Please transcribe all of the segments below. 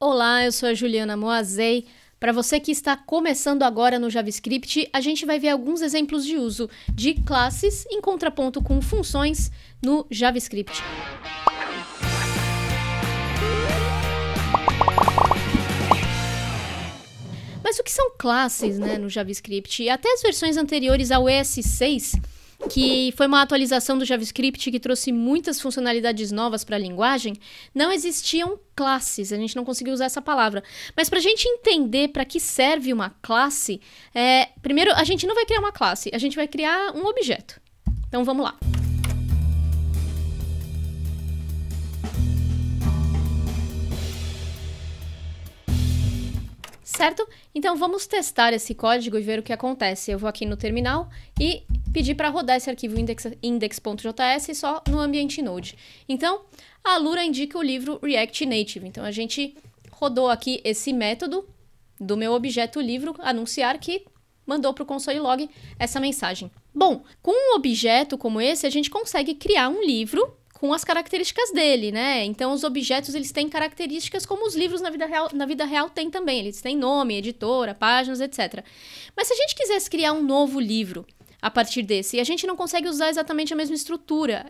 Olá, eu sou a Juliana Moazei. Para você que está começando agora no JavaScript, a gente vai ver alguns exemplos de uso de classes em contraponto com funções no JavaScript. Mas o que são classes, no JavaScript? Até as versões anteriores ao ES6, que foi uma atualização do JavaScript que trouxe muitas funcionalidades novas para a linguagem, não existiam classes, a gente não conseguiu usar essa palavra. Mas para a gente entender para que serve uma classe, primeiro a gente não vai criar uma classe, a gente vai criar um objeto. Então vamos lá. Certo? Então vamos testar esse código e ver o que acontece. Eu vou aqui no terminal e pedir para rodar esse arquivo index.js só no ambiente Node. Então, a Alura indica o livro React Native. Então, a gente rodou aqui esse método do meu objeto livro anunciar que mandou para o console log essa mensagem. Bom, com um objeto como esse, a gente consegue criar um livro com as características dele, né? Então, os objetos, eles têm características como os livros na vida real têm também. Eles têm nome, editora, páginas, etc. Mas se a gente quisesse criar um novo livro a partir desse, e a gente não consegue usar exatamente a mesma estrutura,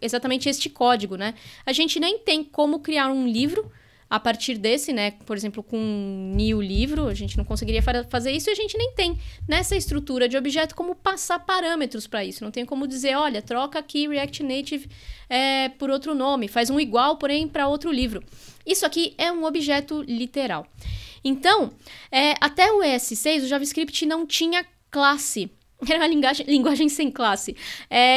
exatamente este código, né? A gente nem tem como criar um livro a partir desse, né? Por exemplo, com um new livro, a gente não conseguiria fazer isso e a gente nem tem nessa estrutura de objeto como passar parâmetros para isso. Não tem como dizer, olha, troca aqui React Native por outro nome, faz um igual, porém, para outro livro. Isso aqui é um objeto literal. Então, até o ES6, o JavaScript não tinha classe. Era uma linguagem sem classe.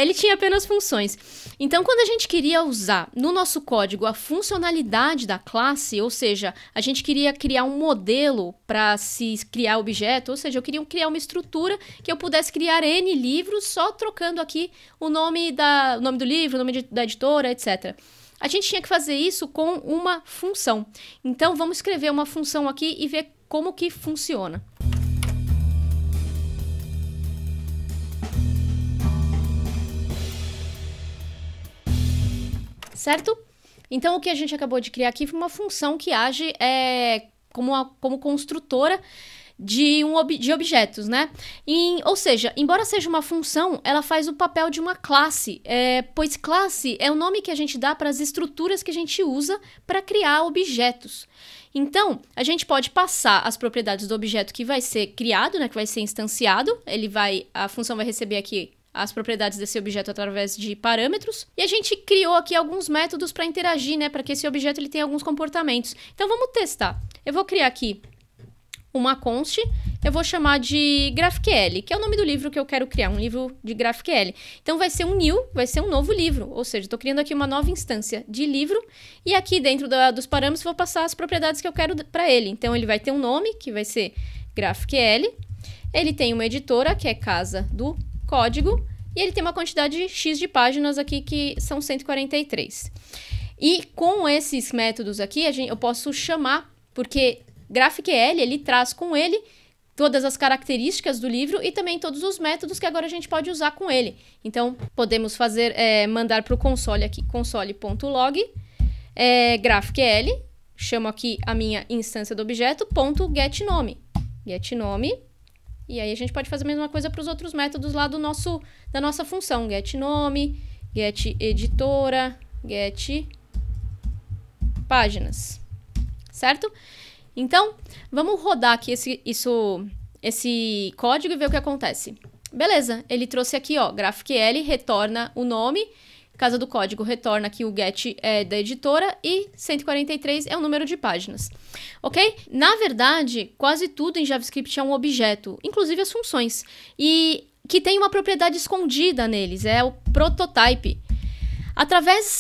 Ele tinha apenas funções. Então, quando a gente queria usar no nosso código a funcionalidade da classe, ou seja, a gente queria criar um modelo para se criar objeto, ou seja, eu queria criar uma estrutura que eu pudesse criar N livros só trocando aqui o nome do livro, o nome da editora, etc. A gente tinha que fazer isso com uma função. Então, vamos escrever uma função aqui e ver como que funciona. Certo? Então, o que a gente acabou de criar aqui foi uma função que age como construtora de objetos, né? Ou seja, embora seja uma função, ela faz o papel de uma classe, pois classe é o nome que a gente dá para as estruturas que a gente usa para criar objetos. Então, a gente pode passar as propriedades do objeto que vai ser criado, né, que vai ser instanciado, a função vai receber aqui as propriedades desse objeto através de parâmetros. E a gente criou aqui alguns métodos para interagir, né? Para que esse objeto ele tenha alguns comportamentos. Então, vamos testar. Eu vou criar aqui uma const. Eu vou chamar de GraphQL, que é o nome do livro que eu quero criar, um livro de GraphQL. Então, vai ser um new, vai ser um novo livro. Ou seja, estou criando aqui uma nova instância de livro. E aqui dentro dos parâmetros, vou passar as propriedades que eu quero para ele. Então, ele vai ter um nome, que vai ser GraphQL. Ele tem uma editora, que é Casa do Código, e ele tem uma quantidade X de páginas aqui, que são 143. E com esses métodos aqui, eu posso chamar, porque GraphQL, ele traz com ele todas as características do livro e também todos os métodos que agora a gente pode usar com ele. Então, podemos mandar para o console aqui, console.log, GraphQL, chamo aqui a minha instância do objeto, .getNome. GetNome. E aí a gente pode fazer a mesma coisa para os outros métodos lá da nossa função. GetNome, GetEditora, GetPáginas. Certo? Então, vamos rodar aqui esse código e ver o que acontece. Beleza, ele trouxe aqui, ó, GraphQL, retorna o nome, Casa do Código retorna aqui o get da editora e 143 é o número de páginas, ok? Na verdade, quase tudo em JavaScript é um objeto, inclusive as funções, e que tem uma propriedade escondida neles, é o prototype.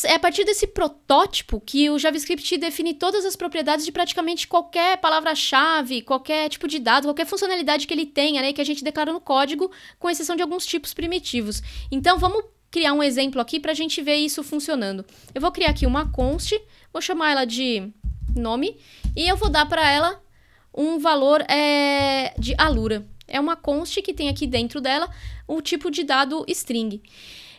É a partir desse protótipo que o JavaScript define todas as propriedades de praticamente qualquer palavra-chave, qualquer tipo de dado, qualquer funcionalidade que ele tenha, né, que a gente declara no código, com exceção de alguns tipos primitivos. Então, vamos criar um exemplo aqui para a gente ver isso funcionando. Eu vou criar aqui uma const, vou chamar ela de nome, e eu vou dar para ela um valor de Alura. É uma const que tem aqui dentro dela o tipo de dado string.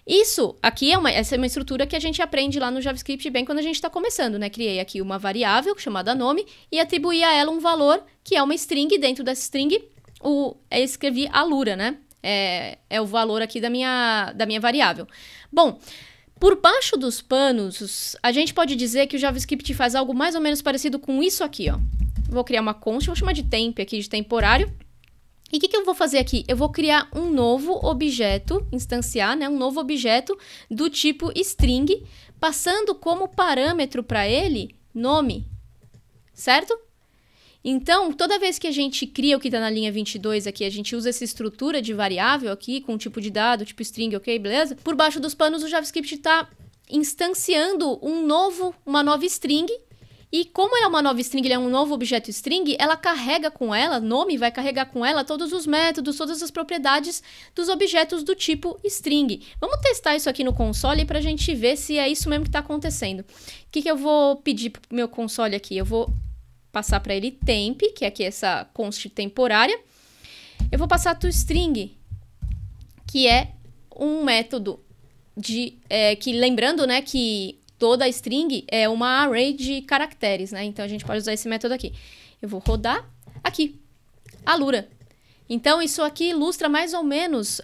Isso aqui essa é uma estrutura que a gente aprende lá no JavaScript bem quando a gente está começando, né? Criei aqui uma variável chamada nome e atribuí a ela um valor que é uma string. Dentro dessa string, eu escrevi Alura, né? É o valor aqui da minha variável. Bom, por baixo dos panos, a gente pode dizer que o JavaScript faz algo mais ou menos parecido com isso aqui, ó. Vou criar uma const, vou chamar de temp aqui, de temporário. E o que eu vou fazer aqui? Eu vou criar um novo objeto, instanciar, né? Um novo objeto do tipo string, passando como parâmetro para ele nome, certo? Então, toda vez que a gente cria o que está na linha 22 aqui, a gente usa essa estrutura de variável aqui, com tipo de dado, tipo string, ok, beleza? Por baixo dos panos, o JavaScript está instanciando uma nova string. E como ela é uma nova string, ele é um novo objeto string, ela carrega com ela, nome vai carregar com ela todos os métodos, todas as propriedades dos objetos do tipo string. Vamos testar isso aqui no console para a gente ver se é isso mesmo que está acontecendo. O que eu vou pedir para o meu console aqui? Eu vou passar para ele temp, que é aqui essa const temporária. Eu vou passar toString, que é um método que lembrando, né, que toda string é uma array de caracteres, né? Então, a gente pode usar esse método aqui. Eu vou rodar aqui, Alura. Então, isso aqui ilustra mais ou menos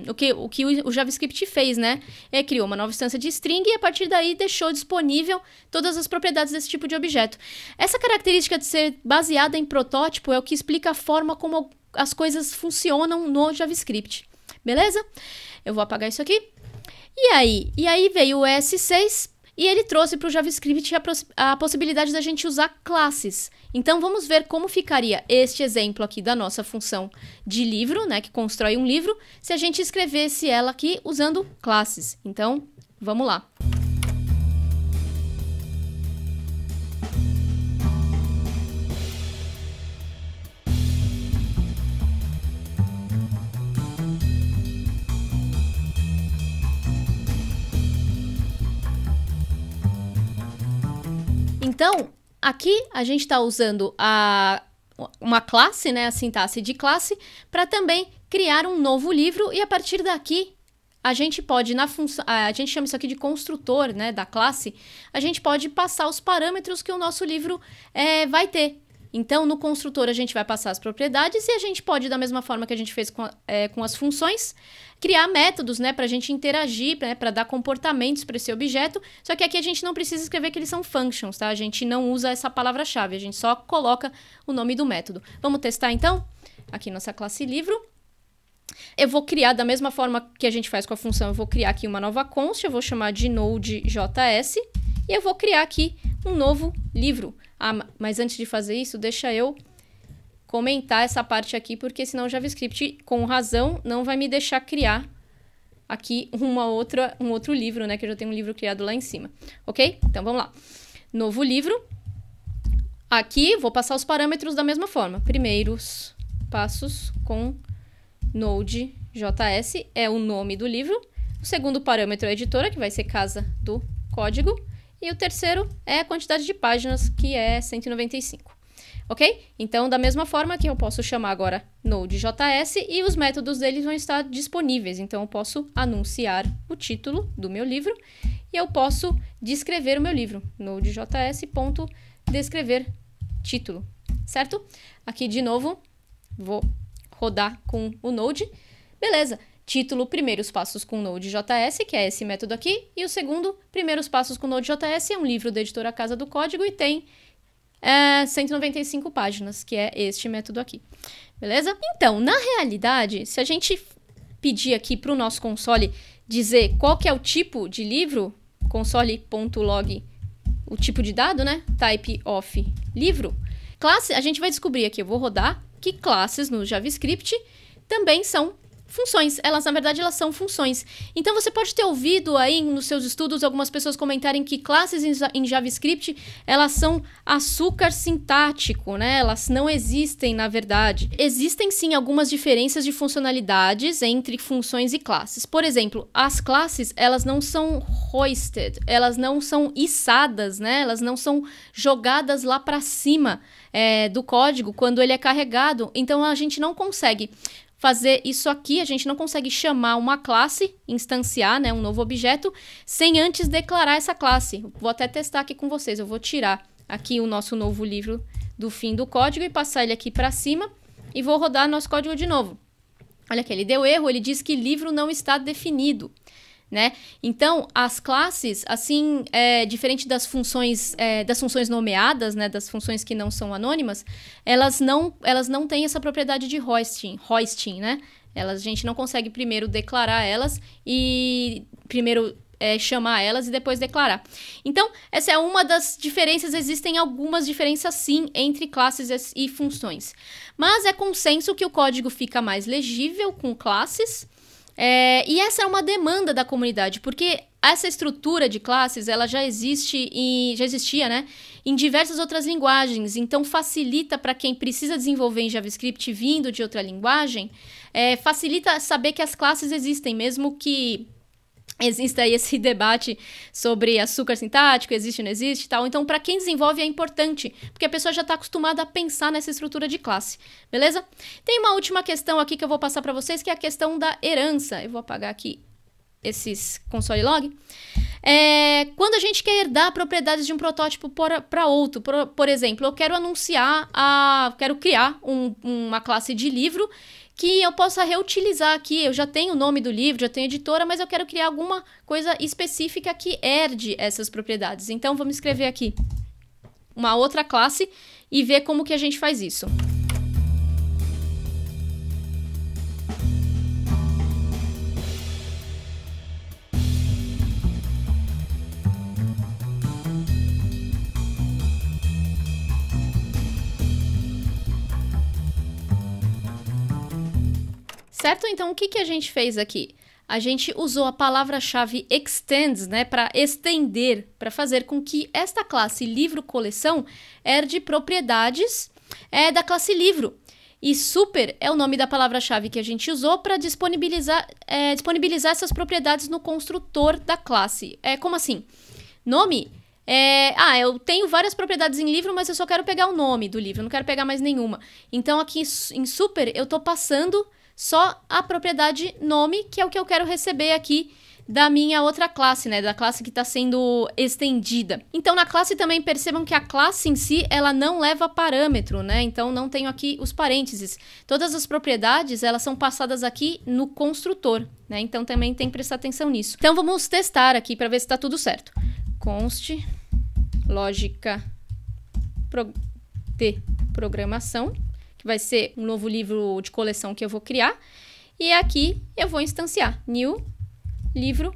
o que o JavaScript fez, né? Criou uma nova instância de string e, a partir daí, deixou disponível todas as propriedades desse tipo de objeto. Essa característica de ser baseada em protótipo é o que explica a forma como as coisas funcionam no JavaScript. Beleza? Eu vou apagar isso aqui. E aí veio o ES6 e ele trouxe para o JavaScript a possibilidade da gente usar classes. Então, vamos ver como ficaria este exemplo aqui da nossa função de livro, né, que constrói um livro, se a gente escrevesse ela aqui usando classes. Então, vamos lá. Então, aqui a gente está usando uma classe, né, a sintaxe de classe, para também criar um novo livro e a partir daqui a gente pode, a gente chama isso aqui de construtor, né, da classe, a gente pode passar os parâmetros que o nosso livro vai ter. Então, no construtor, a gente vai passar as propriedades e a gente pode, da mesma forma que a gente fez com as funções, criar métodos, né, para a gente interagir, né, para dar comportamentos para esse objeto. Só que aqui a gente não precisa escrever que eles são functions, tá? A gente não usa essa palavra-chave, a gente só coloca o nome do método. Vamos testar, então? Aqui nossa classe livro. Eu vou criar, da mesma forma que a gente faz com a função, eu vou criar aqui uma nova const, eu vou chamar de node.js e eu vou criar aqui um novo livro. Ah, mas antes de fazer isso, deixa eu comentar essa parte aqui, porque senão o JavaScript, com razão, não vai me deixar criar aqui um outro livro, né? Que eu já tenho um livro criado lá em cima, ok? Então, vamos lá. Novo livro. Aqui, vou passar os parâmetros da mesma forma. Primeiros passos com Node.js é o nome do livro. O segundo parâmetro é a editora, que vai ser casa do código. E o terceiro é a quantidade de páginas, que é 195. Ok? Então, da mesma forma que eu posso chamar agora Node.js e os métodos deles vão estar disponíveis. Então, eu posso anunciar o título do meu livro e eu posso descrever o meu livro. Node.js.descrever título, certo? Aqui, de novo, vou rodar com o Node. Beleza. Título, primeiros passos com Node.js, que é esse método aqui. E o segundo, primeiros passos com Node.js, é um livro da editora Casa do Código e tem 195 páginas, que é este método aqui. Beleza? Então, na realidade, se a gente pedir aqui para o nosso console dizer qual que é o tipo de livro, console.log, o tipo de dado, né? Type of livro. Classe, a gente vai descobrir aqui, eu vou rodar, que classes no JavaScript também são funções. Elas, na verdade, elas são funções. Então, você pode ter ouvido aí nos seus estudos algumas pessoas comentarem que classes em JavaScript, elas são açúcar sintático, né? Elas não existem, na verdade. Existem, sim, algumas diferenças de funcionalidades entre funções e classes. Por exemplo, as classes, elas não são hoisted, elas não são içadas, né? Elas não são jogadas lá para cima do código quando ele é carregado. Então, a gente não consegue fazer isso aqui, a gente não consegue chamar uma classe, instanciar, né, um novo objeto, sem antes declarar essa classe. Vou até testar aqui com vocês, eu vou tirar aqui o nosso novo livro do fim do código e passar ele aqui para cima e vou rodar nosso código de novo. Olha aqui, ele deu erro, ele diz que livro não está definido, né? Então, as classes, assim, diferente das funções nomeadas, né, das funções que não são anônimas, elas não têm essa propriedade de hoisting, né? A gente não consegue primeiro declarar elas e primeiro chamar elas e depois declarar. Então, essa é uma das diferenças. Existem algumas diferenças, sim, entre classes e funções. Mas é consenso que o código fica mais legível com classes. E essa é uma demanda da comunidade, porque essa estrutura de classes, ela já existia, né, em diversas outras linguagens, então facilita para quem precisa desenvolver em JavaScript vindo de outra linguagem, facilita saber que as classes existem, mesmo que existe aí esse debate sobre açúcar sintático, existe ou não existe e tal. Então, para quem desenvolve é importante, porque a pessoa já está acostumada a pensar nessa estrutura de classe, beleza? Tem uma última questão aqui que eu vou passar para vocês, que é a questão da herança. Eu vou apagar aqui esses console log. Quando a gente quer herdar propriedades de um protótipo para outro, por exemplo, eu quero quero criar uma classe de livro que eu possa reutilizar aqui. Eu já tenho o nome do livro, já tenho editora, mas eu quero criar alguma coisa específica que herde essas propriedades. Então, vamos escrever aqui uma outra classe e ver como que a gente faz isso. Certo? Então, o que a gente fez aqui? A gente usou a palavra-chave extends, né, para estender, para fazer com que esta classe livro-coleção herde propriedades da classe livro. E super é o nome da palavra-chave que a gente usou para disponibilizar essas propriedades no construtor da classe. Como assim? Nome? Eu tenho várias propriedades em livro, mas eu só quero pegar o nome do livro, não quero pegar mais nenhuma. Então, aqui em super, eu estou passando só a propriedade nome, que é o que eu quero receber aqui da minha outra classe, né? Da classe que está sendo estendida. Então, na classe também percebam que a classe em si, ela não leva parâmetro, né? Então, não tenho aqui os parênteses. Todas as propriedades, elas são passadas aqui no construtor, né? Então, também tem que prestar atenção nisso. Então, vamos testar aqui para ver se está tudo certo. Const lógica de programação, que vai ser um novo livro de coleção que eu vou criar. E aqui eu vou instanciar new livro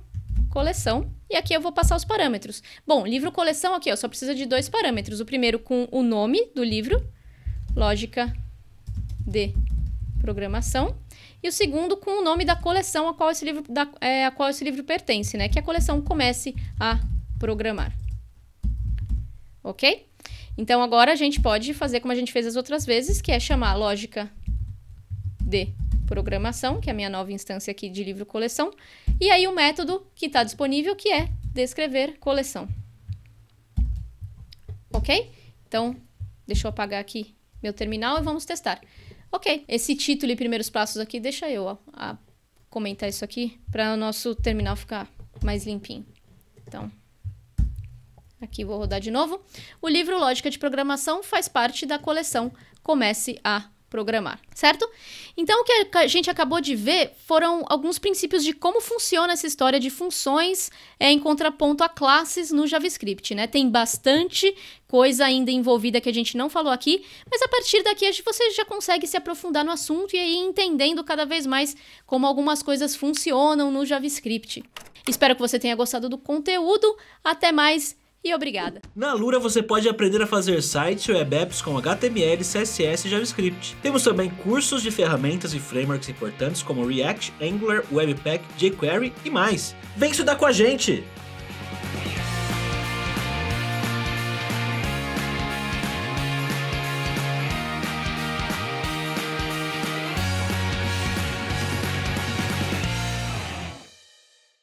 coleção. E aqui eu vou passar os parâmetros. Bom, livro coleção aqui, ó, só precisa de 2 parâmetros. O primeiro com o nome do livro, lógica de programação. E o segundo com o nome da coleção a qual esse livro pertence, né? Que a coleção comece a programar. Ok? Então, agora a gente pode fazer como a gente fez as outras vezes, que é chamar a lógica de programação, que é a minha nova instância aqui de livro coleção, e aí o método que está disponível, que é descrever coleção. Ok? Então, deixa eu apagar aqui meu terminal e vamos testar. Ok, esse título e primeiros passos aqui, deixa eu comentar isso aqui, para o nosso terminal ficar mais limpinho. Então, aqui vou rodar de novo. O livro Lógica de Programação faz parte da coleção Comece a Programar, certo? Então, o que a gente acabou de ver foram alguns princípios de como funciona essa história de funções em contraponto a classes no JavaScript, né? Tem bastante coisa ainda envolvida que a gente não falou aqui, mas a partir daqui você já consegue se aprofundar no assunto e ir entendendo cada vez mais como algumas coisas funcionam no JavaScript. Espero que você tenha gostado do conteúdo. Até mais! E obrigada. Na Alura você pode aprender a fazer sites e web apps com HTML, CSS e JavaScript. Temos também cursos de ferramentas e frameworks importantes como React, Angular, Webpack, jQuery e mais. Vem estudar com a gente!